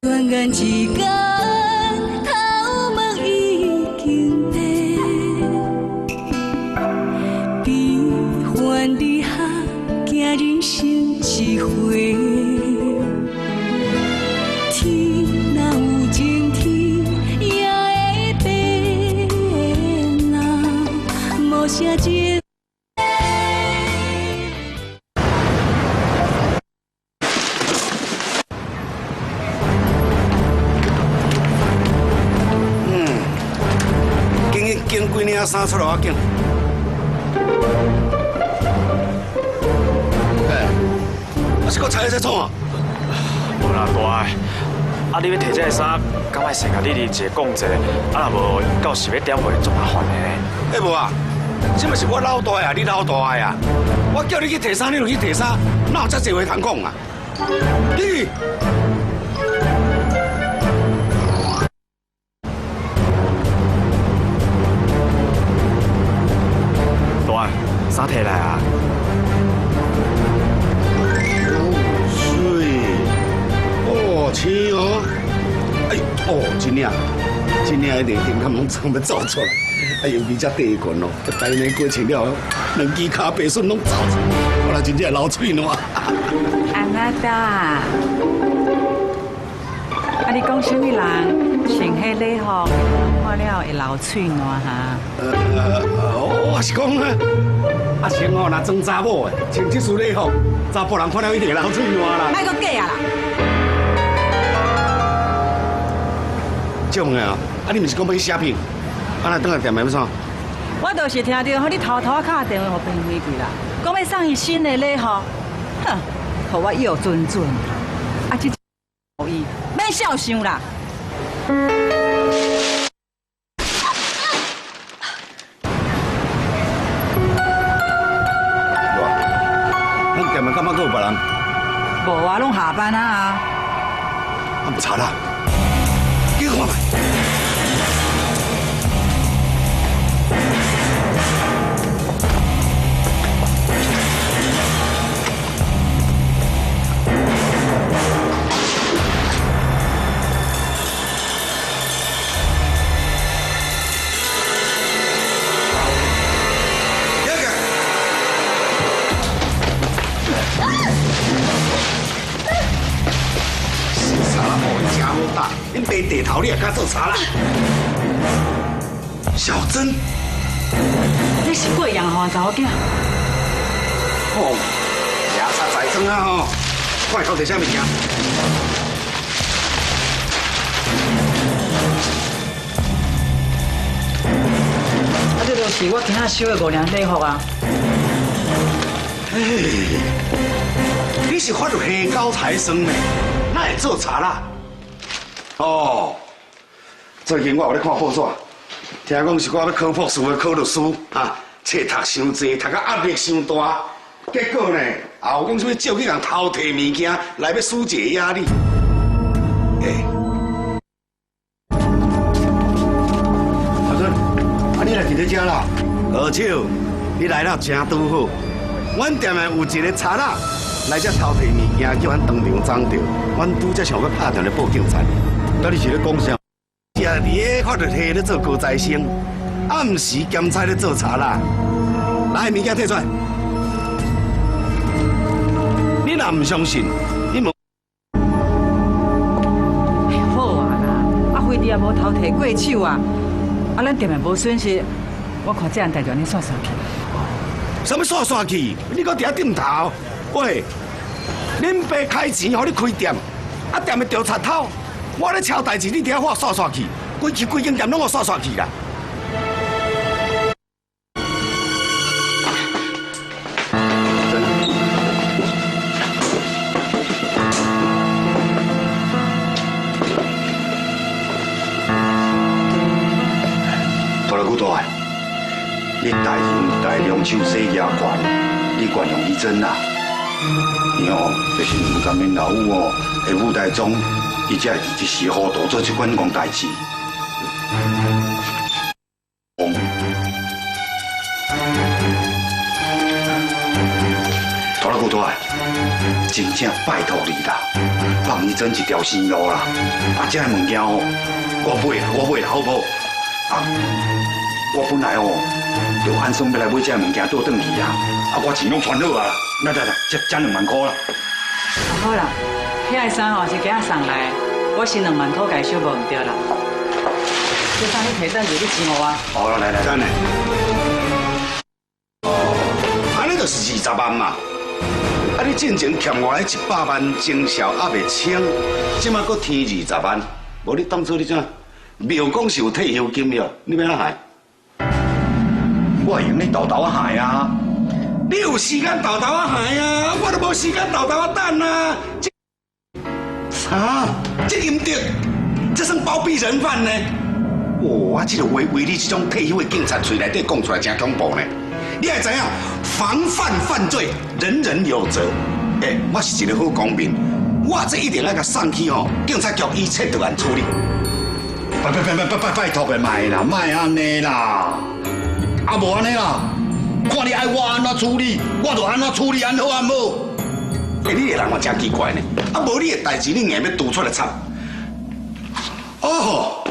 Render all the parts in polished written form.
转眼之间，头毛已经白，悲欢离合，行人生一回。天若有情天，也会变啊，无啥情。 经几领衫出来要紧。哎，啊是搁踩在创啊？无啦，大个。啊，你要摕这个衫，敢莫先甲你二姐讲者，啊若无到时要点货就麻烦的。哎无啊，这嘛是我老大呀，你老大呀。我叫你去摕衫，你就去摕衫，哪有遮济话通讲啊？你。 衫摕来啊！水，哦，青哦，哎，哦，真领的连顶他们怎么走出来？哎呦，比这第一关咯，大年过去了，两支脚白笋拢走出来，我来真正流嘴烂。安那达，啊，你讲什么人穿迄礼服，看了会流嘴烂哈？我是讲啊。 啊，穿哦，若装查某的，穿这束礼服，查甫人看了一定流嘴烂啦。卖个假啊啦！这样啊，啊，你毋是讲要去写片，啊，那等下店要要啥？我就是听到，你偷偷敲电话给平飞去啦，讲要送伊新的礼服，哼，互我有准准，啊，这可以，免笑想啦。 干嘛搁有别人？无啊，拢下班啊。啊，不查啦，你看吧。恁爸地头，你也敢做查啦？小珍，你是贵阳花查某囝？哦，夜叉在装啊吼！快到底啥物件？啊，这就是我今仔收的5领礼服啊。嘿，你是发入黑高材生呢？哪会做查啦？ 哦，最近我有咧看报纸，听讲是我要考博士，要考律师啊，册读伤济，读到压力伤大，结果呢，也有讲什么借去人偷摕物件来要纾解压力。哎，阿孙，啊你来伫咧遮啦？二手，你来了真拄好。阮店内有一个賊仔来遮偷摕物件，叫阮当场撞到，阮拄则想要拍电话报警察。 到底是咧讲啥？是啊，伫咧法律系咧做高材生，暗时兼差咧做查啦。来，物件摕出来。你若唔相信，你无。好啊啦，啊，飞弟也无偷摕过手啊，啊，咱店面无损失，我看这样代就安尼算去。什么刷去？你搁伫遐顶头？喂，恁爸开钱，互你开店，啊，店会掉贼头。 我咧抄代志，你伫遐刷去，规间店拢我刷去啦。大来古大个，你大人大两手洗牙管，你管用一针啦。你哦，就是唔甘免老母哦，在舞台中。 伊才会一时糊涂做这款戆代志。大老古大，真正拜托你啦，放年整一条生路啦。啊，这物件哦，我买啦，好不好？啊，我本来哦，就按算要来买这物件倒转去啊。啊，我钱拢传好啊啦。来，这2万块啦。好啦，遐个衫吼是今仔送来的，我先2万块甲伊收无唔对啦。这衫你摕等住，你钱互我。好啦，来，等下。安尼就是20万嘛。啊，你之前欠我迄100万征兆还未清，即马搁添20万，无你当初你怎？庙讲是有退休金了，你要哪害？我用你豆豆害啊！你有时间豆豆害啊，我都无时间豆豆等啊。啥？这阴德，这算包庇人犯呢？我这个为你这种退休的警察嘴内底讲出来，真恐怖呢！你也知影，防范犯罪，人人有责。我是一个好公民，我这一定要甲送去警察局以切断案处理。拜托个卖啦，卖安尼啦，啊无安尼啦，看你爱我安怎处理，我就安怎处理，安好安无？你个人嘛真奇怪呢，啊无你的代志，你硬要拄出来插。哦，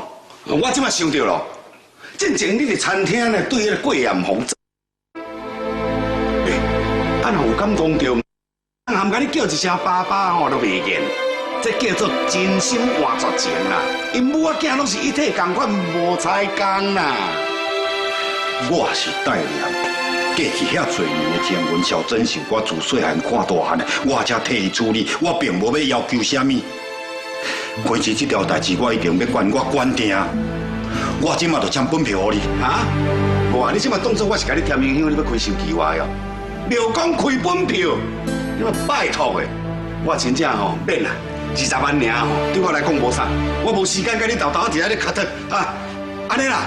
我即马想到咯，之前你伫餐厅呢对迄个桂艳红，啊若有感动着，含甲你叫一声爸爸吼都袂见。这叫做真心换绝情啦，因母仔囝拢是一体同款，无彩工啦。我是代念，过去遐侪年的天文小真是我自细汉看大汉的，我才替伊处理，我并无要求啥物。关于这条代志，我一定要管我管定。我即马就签本票予你。啊？无啊！你即马当作我是甲你添影响，你要开手机话哟？庙讲开本票，你嘛拜托的，我真正免啦。20万尔对我来讲无啥，我无时间甲你豆豆伫遐咧磕头啊！安尼啦，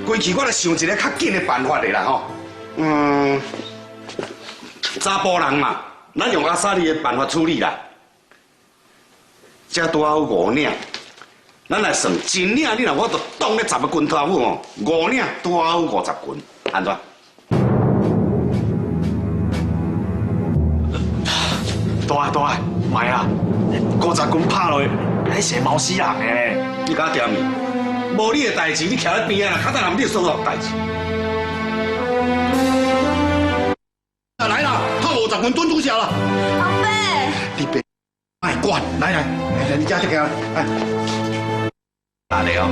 过去我来想一个较紧的办法的啦吼。查甫人嘛，咱用阿莎莉的办法处理啦。这拄好5领，咱来算1领，你若我就当咧10个拳头夫5领拄好50拳，安怎？大，买啦！50拳拍落，迄是毛死人诶！你甲我点去，无你的代志，你徛在边啊，较等人你所有代志。来啦，套50拳蹲住下了。阿伯，你别卖管，来，你家这个来。哪里哦？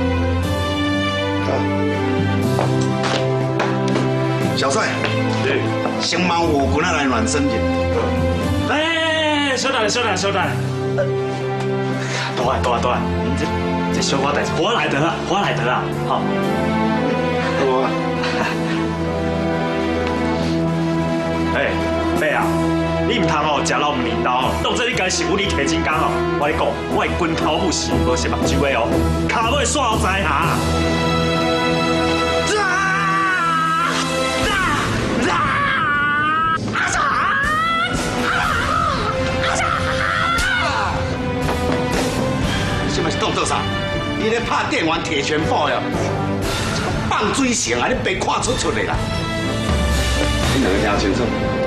小帅，对，先帮5拳来暖身去。稍等，大，这小可代志，我来得啊，好。我，伯啊，你唔通食老唔面刀当做你家是武力提金刚哦。我跟你讲，我的拳头不是无是目睭的哦，骹尾煞在下。当做啥？你咧拍电玩铁拳法呀？放水绳啊！你别看出的啦！你两个听清楚，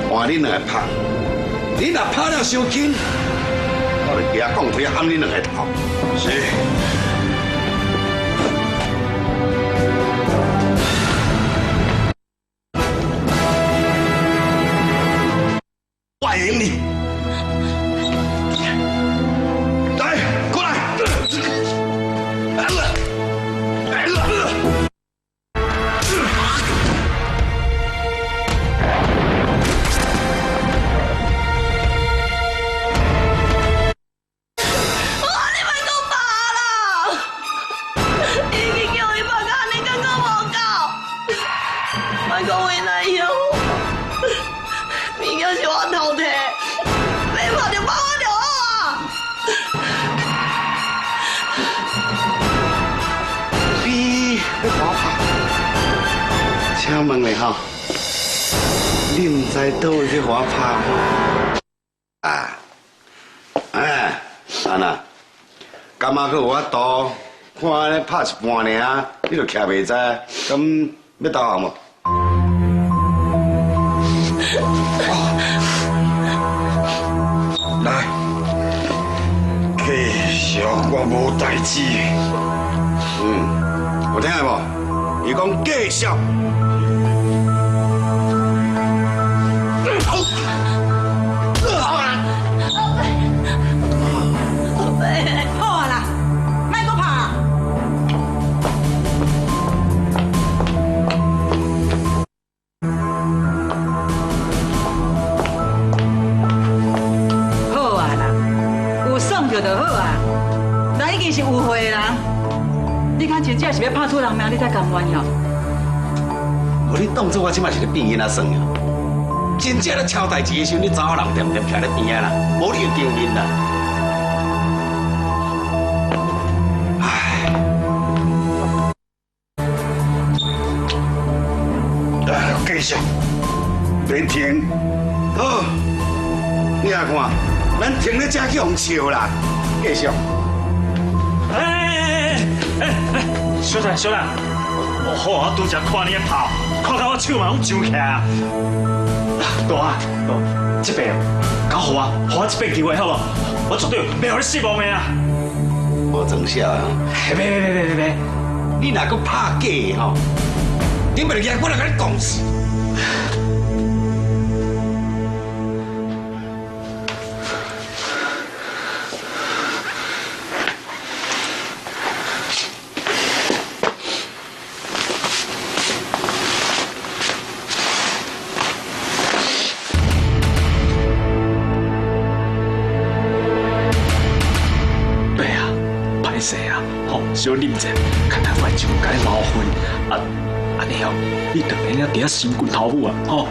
换你两个拍，你若拍了伤紧，我就举杠腿喊你两个头。是。我会赢你。请问咧吼，你唔知倒位去花拍啊？安那，干嘛去有法度？看安尼拍一半尔，你就徛袂知，咁要投降无？来，去。我无代志。有听到无？伊讲继续。好啊啦，莫搁拍。好啊啦，有爽着就好啊。咱已经是有会的人，你看真正是要拍出人命，你才甘愿哦。互你当作我即摆是咧变囡仔算哦。真正咧超代志的时候，你查某人点点徛咧边啊啦，无你就丢面啦。继续，别停。好，你来看，咱停咧遮去互笑啦，继续。小兰，好啊，拄则看你咧跑，看到我手嘛拢上起啊。大，这边搞好啊，给我一遍机会好无？我绝对袂互你失望的啊！无装笑啊！别，你若搁拍假的吼，顶袂来我来甲你讲死。小啉者，看他反正该麻烦啊！安尼哦，你等下底下心滚头母啊！吼，